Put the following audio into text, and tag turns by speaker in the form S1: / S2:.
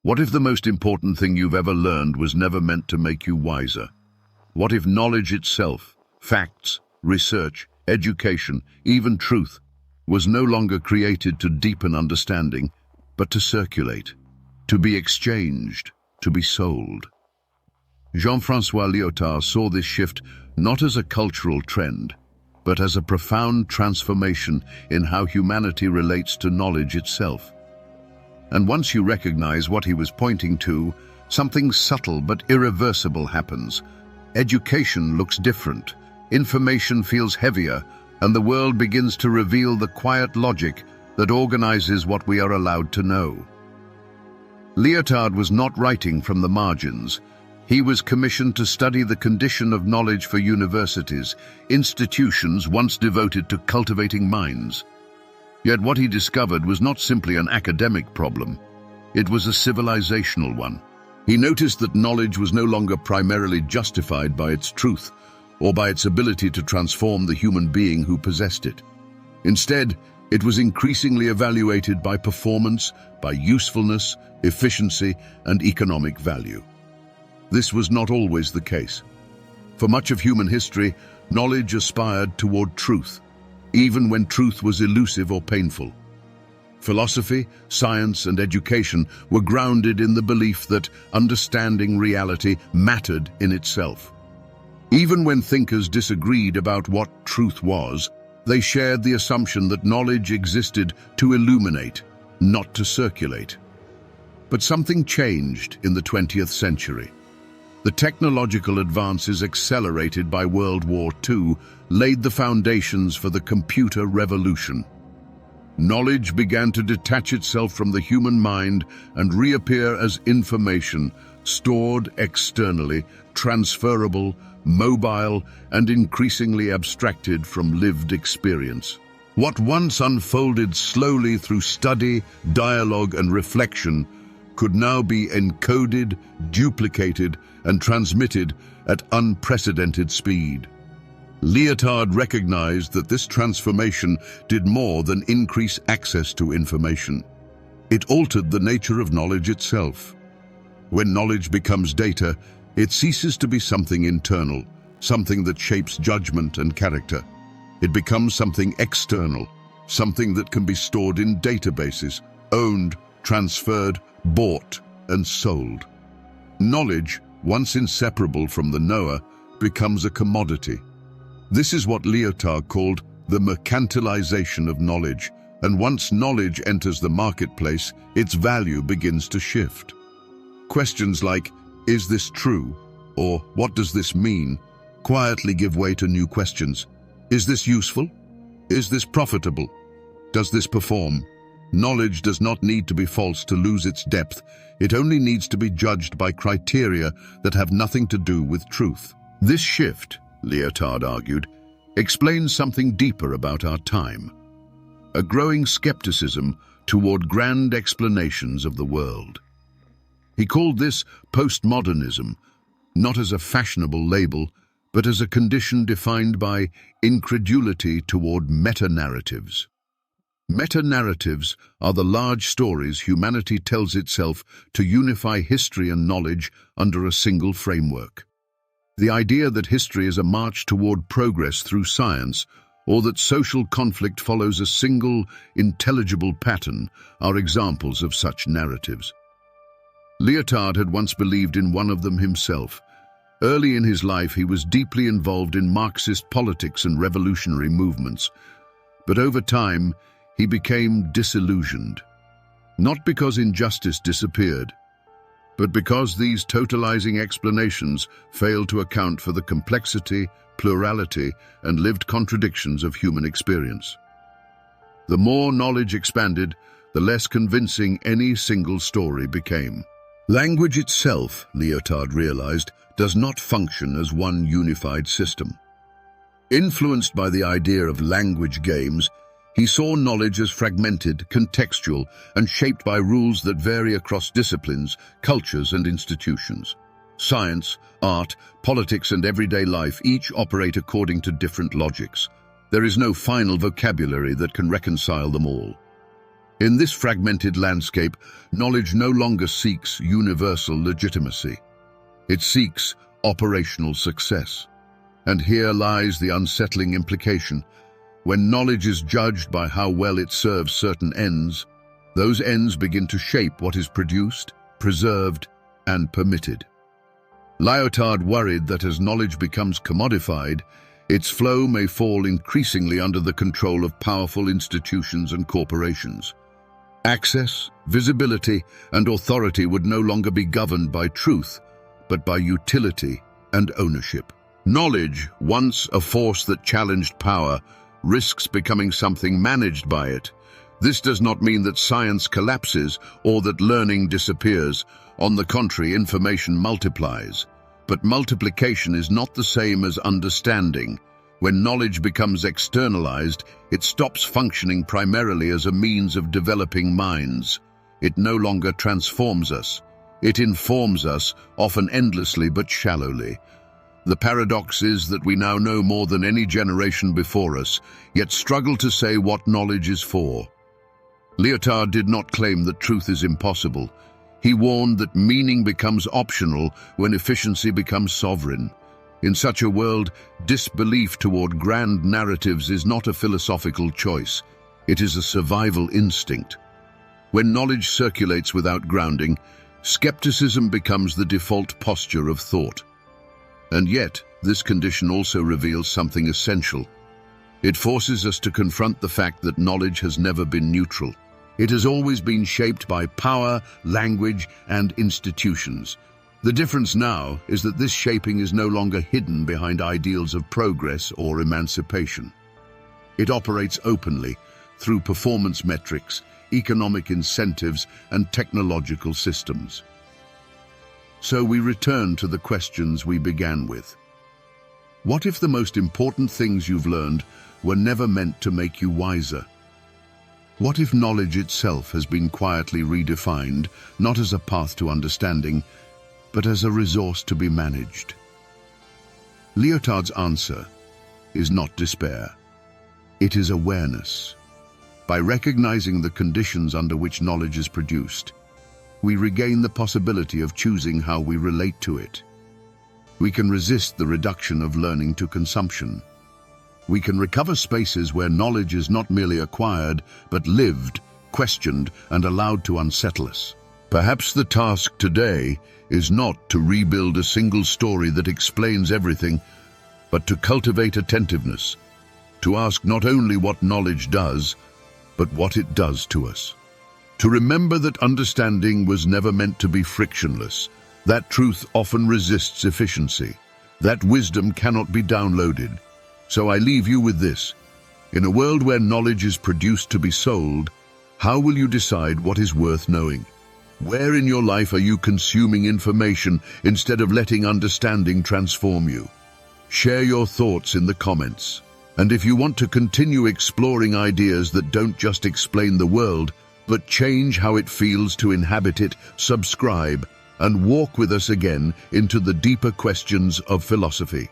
S1: What if the most important thing you've ever learned was never meant to make you wiser? What if knowledge itself, facts, research, education, even truth, was no longer created to deepen understanding, but to circulate, to be exchanged, to be sold? Jean-François Lyotard saw this shift not as a cultural trend, but as a profound transformation in how humanity relates to knowledge itself. And once you recognize what he was pointing to, something subtle but irreversible happens. Education looks different, information feels heavier, and the world begins to reveal the quiet logic that organizes what we are allowed to know. Lyotard was not writing from the margins. He was commissioned to study the condition of knowledge for universities, institutions once devoted to cultivating minds. Yet what he discovered was not simply an academic problem. It was a civilizational one. He noticed that knowledge was no longer primarily justified by its truth or by its ability to transform the human being who possessed it. Instead, it was increasingly evaluated by performance, by usefulness, efficiency, and economic value. This was not always the case. For much of human history, knowledge aspired toward truth, even when truth was elusive or painful. Philosophy, science, and education were grounded in the belief that understanding reality mattered in itself. Even when thinkers disagreed about what truth was, they shared the assumption that knowledge existed to illuminate, not to circulate. But something changed in the 20th century. The technological advances accelerated by World War II laid the foundations for the computer revolution. Knowledge began to detach itself from the human mind and reappear as information, stored externally, transferable, mobile, and increasingly abstracted from lived experience. What once unfolded slowly through study, dialogue, and reflection could now be encoded, duplicated, and transmitted at unprecedented speed. Lyotard recognized that this transformation did more than increase access to information. It altered the nature of knowledge itself. When knowledge becomes data, it ceases to be something internal, something that shapes judgment and character. It becomes something external, something that can be stored in databases, owned, transferred, bought, and sold. Knowledge, once inseparable from the knower, becomes a commodity. This is what Lyotard called the mercantilization of knowledge, and once knowledge enters the marketplace, its value begins to shift. Questions like, "Is this true?" or "What does this mean?" quietly give way to new questions. Is this useful? Is this profitable? Does this perform? Knowledge does not need to be false to lose its depth. It only needs to be judged by criteria that have nothing to do with truth. This shift, Lyotard argued, explains something deeper about our time: a growing skepticism toward grand explanations of the world. He called this postmodernism, not as a fashionable label, but as a condition defined by incredulity toward meta-narratives. Meta-narratives are the large stories humanity tells itself to unify history and knowledge under a single framework. The idea that history is a march toward progress through science, or that social conflict follows a single, intelligible pattern, are examples of such narratives. Lyotard had once believed in one of them himself. Early in his life, he was deeply involved in Marxist politics and revolutionary movements. But over time, he became disillusioned. Not because injustice disappeared, but because these totalizing explanations failed to account for the complexity, plurality, and lived contradictions of human experience. The more knowledge expanded, the less convincing any single story became. Language itself, Lyotard realized, does not function as one unified system. Influenced by the idea of language games, he saw knowledge as fragmented, contextual, and shaped by rules that vary across disciplines, cultures, and institutions. Science, art, politics, and everyday life each operate according to different logics. There is no final vocabulary that can reconcile them all. In this fragmented landscape, knowledge no longer seeks universal legitimacy. It seeks operational success. And here lies the unsettling implication. When knowledge is judged by how well it serves certain ends, those ends begin to shape what is produced, preserved, and permitted. Lyotard worried that as knowledge becomes commodified, its flow may fall increasingly under the control of powerful institutions and corporations. Access, visibility, and authority would no longer be governed by truth, but by utility and ownership. Knowledge, once a force that challenged power, risks becoming something managed by it. This does not mean that science collapses or that learning disappears. On the contrary, information multiplies. But multiplication is not the same as understanding. When knowledge becomes externalized, it stops functioning primarily as a means of developing minds. It no longer transforms us. It informs us, often endlessly but shallowly. The paradox is that we now know more than any generation before us, yet struggle to say what knowledge is for. Lyotard did not claim that truth is impossible. He warned that meaning becomes optional when efficiency becomes sovereign. In such a world, disbelief toward grand narratives is not a philosophical choice. It is a survival instinct. When knowledge circulates without grounding, skepticism becomes the default posture of thought. And yet, this condition also reveals something essential. It forces us to confront the fact that knowledge has never been neutral. It has always been shaped by power, language, and institutions. The difference now is that this shaping is no longer hidden behind ideals of progress or emancipation. It operates openly through performance metrics, economic incentives, and technological systems. So we return to the questions we began with. What if the most important things you've learned were never meant to make you wiser? What if knowledge itself has been quietly redefined, not as a path to understanding, but as a resource to be managed? Lyotard's answer is not despair. It is awareness. By recognizing the conditions under which knowledge is produced, we regain the possibility of choosing how we relate to it. We can resist the reduction of learning to consumption. We can recover spaces where knowledge is not merely acquired, but lived, questioned, and allowed to unsettle us. Perhaps the task today is not to rebuild a single story that explains everything, but to cultivate attentiveness, to ask not only what knowledge does, but what it does to us. To remember that understanding was never meant to be frictionless, that truth often resists efficiency, that wisdom cannot be downloaded. So I leave you with this. In a world where knowledge is produced to be sold, how will you decide what is worth knowing? Where in your life are you consuming information instead of letting understanding transform you? Share your thoughts in the comments. And if you want to continue exploring ideas that don't just explain the world, but change how it feels to inhabit it, subscribe and walk with us again into the deeper questions of philosophy.